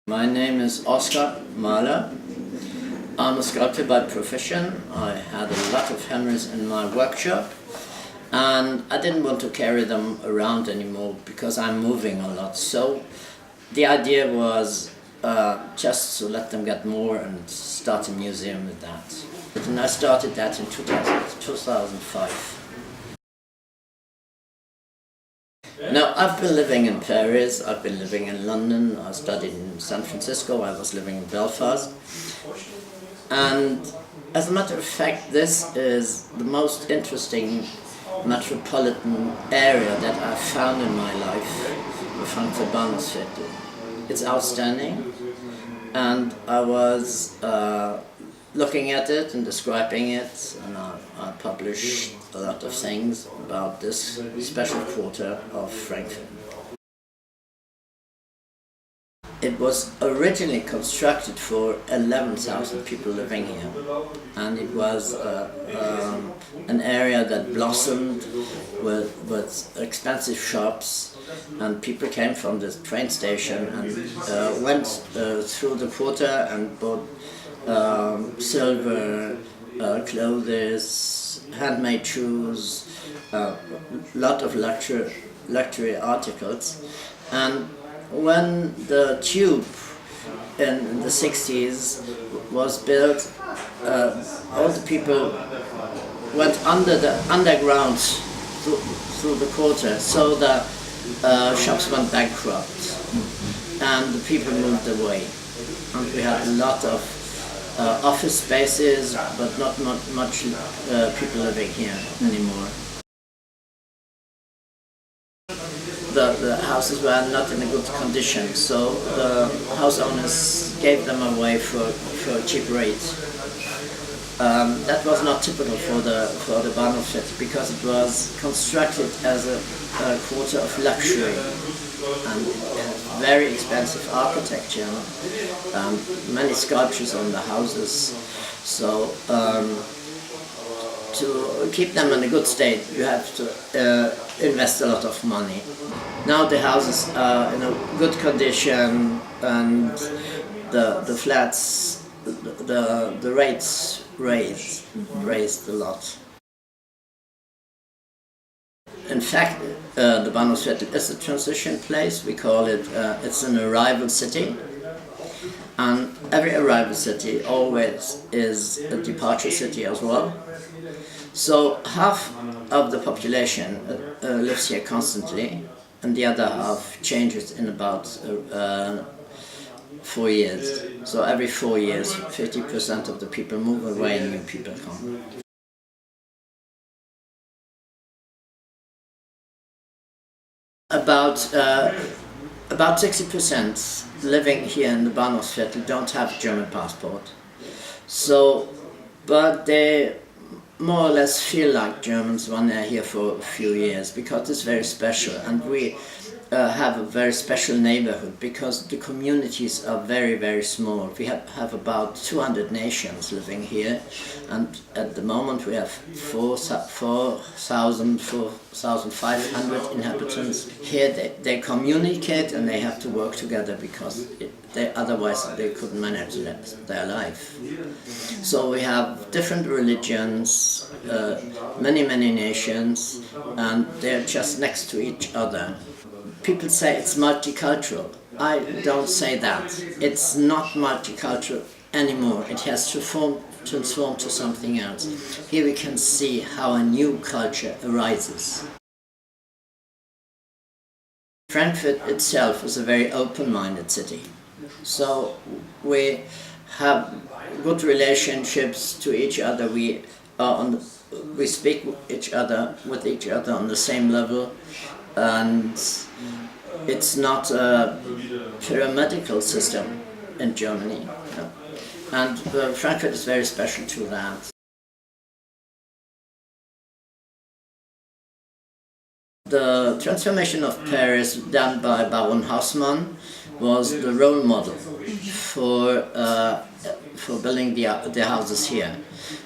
My name is Oskar Mahler. I'm a sculptor by profession. I had a lot of hammers in my workshop and I didn't want to carry them around anymore because I'm moving a lot. So the idea was just to let them get more and start a museum with that. And I started that in 2005. Now, I've been living in Paris, I've been living in London, I studied in San Francisco, I was living in Belfast. And as a matter of fact, this is the most interesting metropolitan area that I've found in my life, the Frankfurt Bahnhofsviertel. It's outstanding, and I was looking at it and describing it, and I published a lot of things about this special quarter of Frankfurt. It was originally constructed for 11,000 people living here, and it was an area that blossomed with expensive shops, and people came from the train station and went through the quarter and bought silver, clothes, handmade shoes, a lot of luxury articles. And when the tube in the 60s was built, all the people went underground through the quarter, so the shops went bankrupt and the people moved away. And we had a lot of office spaces, but not much people living here anymore. The houses were not in a good condition, so the house owners gave them away for a cheap rate. That was not typical for the Bahnhofsviertel, because it was constructed as a quarter of luxury, and it had very expensive architecture, many sculptures on the houses. So to keep them in a good state, you have to invest a lot of money. Now the houses are in a good condition, and the flats, the rates raised a lot. In fact, the Bahnhofsviertel is a transition place. We call it, it's an arrival city. And every arrival city always is a departure city as well. So half of the population lives here constantly, and the other half changes in about 4 years. So every 4 years, 50% of the people move away and new people come. About 60% living here in the Bahnhofsviertel don't have a German passport. So, but they more or less feel like Germans when they're here for a few years, because it's very special, and we have a very special neighborhood because the communities are very, very small. We have about 200 nations living here, and at the moment we have 4,500 inhabitants. Here they communicate and they have to work together, because otherwise they couldn't manage their life. So we have different religions, many nations, and they're just next to each other. People say it's multicultural. I don't say that. It's not multicultural anymore. It has transformed to something else. Here we can see how a new culture arises. Frankfurt itself is a very open-minded city. So we have good relationships to each other. We speak with each other on the same level, and it's not a pyramidal system in Germany. No. And Frankfurt is very special to that. The transformation of Paris done by Baron Haussmann was the role model for building the houses here.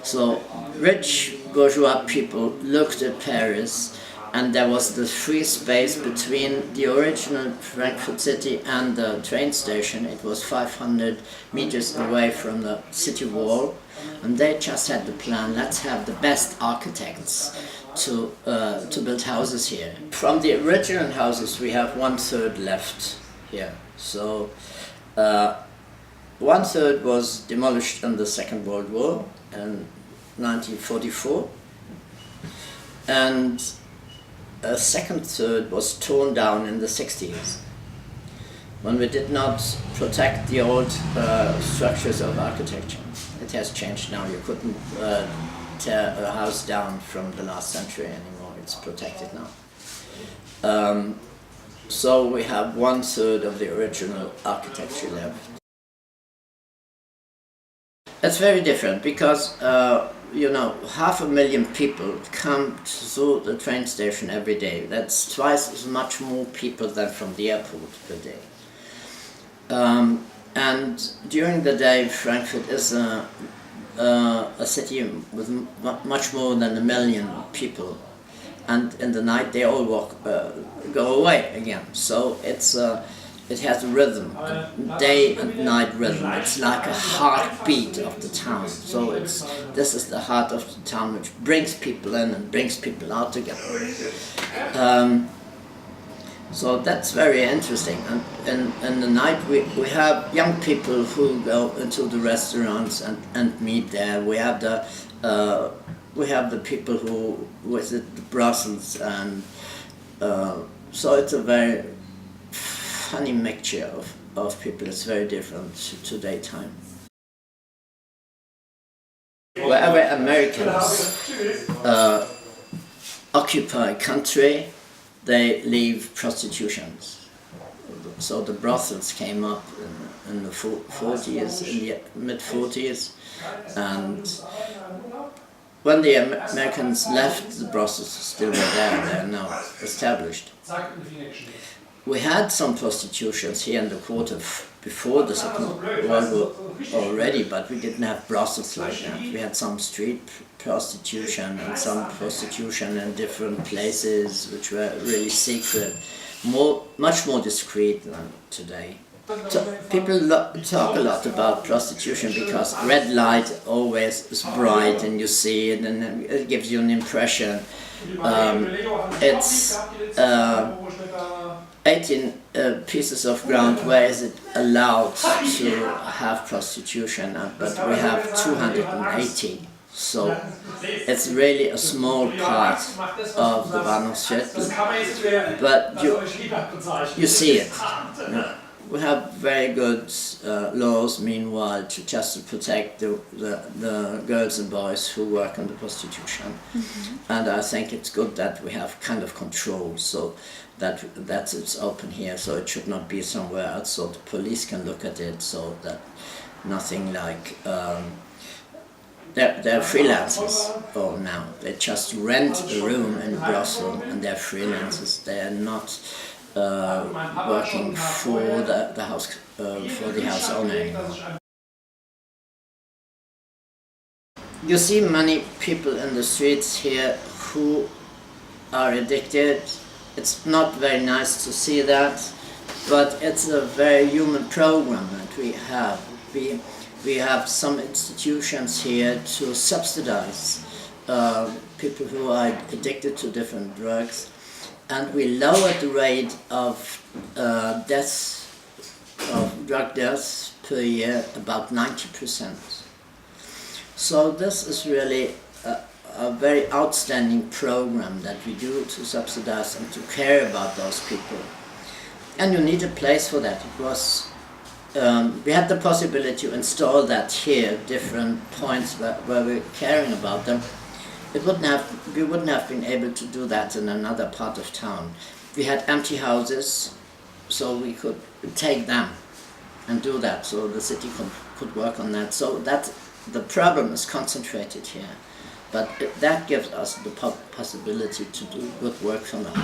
So rich bourgeois people looked at Paris and there was the free space between the original Frankfurt city and the train station. It was 500 meters away from the city wall, and they just had the plan, let's have the best architects to build houses here. From the original houses we have 1/3 left here. So 1/3 was demolished in the Second World War in 1944, and a second third was torn down in the 60s, when we did not protect the old structures of architecture. It has changed now. You couldn't tear a house down from the last century anymore. It's protected now. So we have 1/3 of the original architecture left. It's very different because you know, 500,000 people come to the train station every day. That's twice as much more people than from the airport per day. And during the day, Frankfurt is a city with much more than 1 million people. And in the night they all go away again. So it has a rhythm, a day and night rhythm. It's like a heartbeat of the town. So this is the heart of the town, which brings people in and brings people out together. So that's very interesting. And in the night we have young people who go into the restaurants and meet there. We have the people who visit Brussels, and so it's a very funny mixture of people. It's very different to daytime. Wherever Americans occupy country, they leave prostitutions. So the brothels came up in the 40s, in the mid-40s, and when the Americans left, the brothels still were there. They are now established. We had some prostitutions here in the quarter before the Second World War already, but we didn't have brothels like that. We had some street prostitution and some prostitution in different places, which were really secret, much more discreet than today. So people talk a lot about prostitution because red light always is bright and you see it and it gives you an impression. It's 18 pieces of ground where is it allowed to have prostitution, but we have 280. So it's really a small part of the Bahnhofsviertel, but you see it. We have very good laws, meanwhile, to protect the girls and boys who work in the prostitution. Mm-hmm. And I think it's good that we have kind of control, so that it's open here, so it should not be somewhere else, so the police can look at it, so that nothing like... They're freelancers now. They just rent a room in Brussels and they're freelancers. They are not working for the house owner anymore. You see many people in the streets here who are addicted. It's not very nice to see that, but it's a very human program that we have. We have some institutions here to subsidize people who are addicted to different drugs, and we lowered the rate of drug deaths per year about 90%. So this is really a very outstanding program that we do to subsidize and to care about those people. And you need a place for that. It was we had the possibility to install that here, different points where we're caring about them. We wouldn't have been able to do that in another part of town. We had empty houses, so we could take them and do that, so the city could work on that. So that the problem is concentrated here, but that gives us the possibility to do good work for them.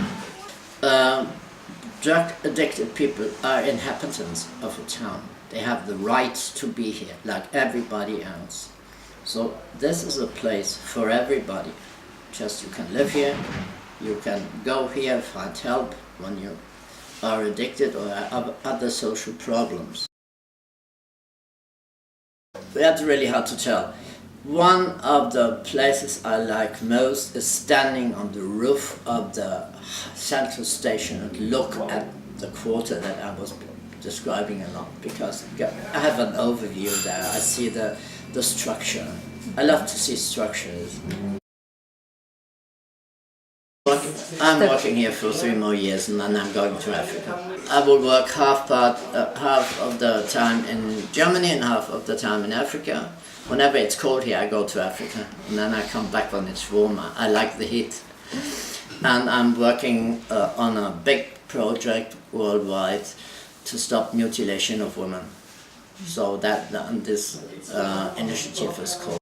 Drug-addicted people are inhabitants of a town. They have the right to be here, like everybody else. So this is a place for everybody. Just you can live here, You can go here, find help when you are addicted or have other social problems. That's really hard to tell. One of the places I like most is standing on the roof of the central station and look at the quarter that I was describing a lot, because I have an overview there. I see the structure. I love to see structures. I'm working here for 3 more years and then I'm going to Africa. I will work half of the time in Germany and half of the time in Africa. Whenever it's cold here, I go to Africa and then I come back when it's warmer. I like the heat. And I'm working on a big project worldwide to stop mutilation of women. So this initiative is called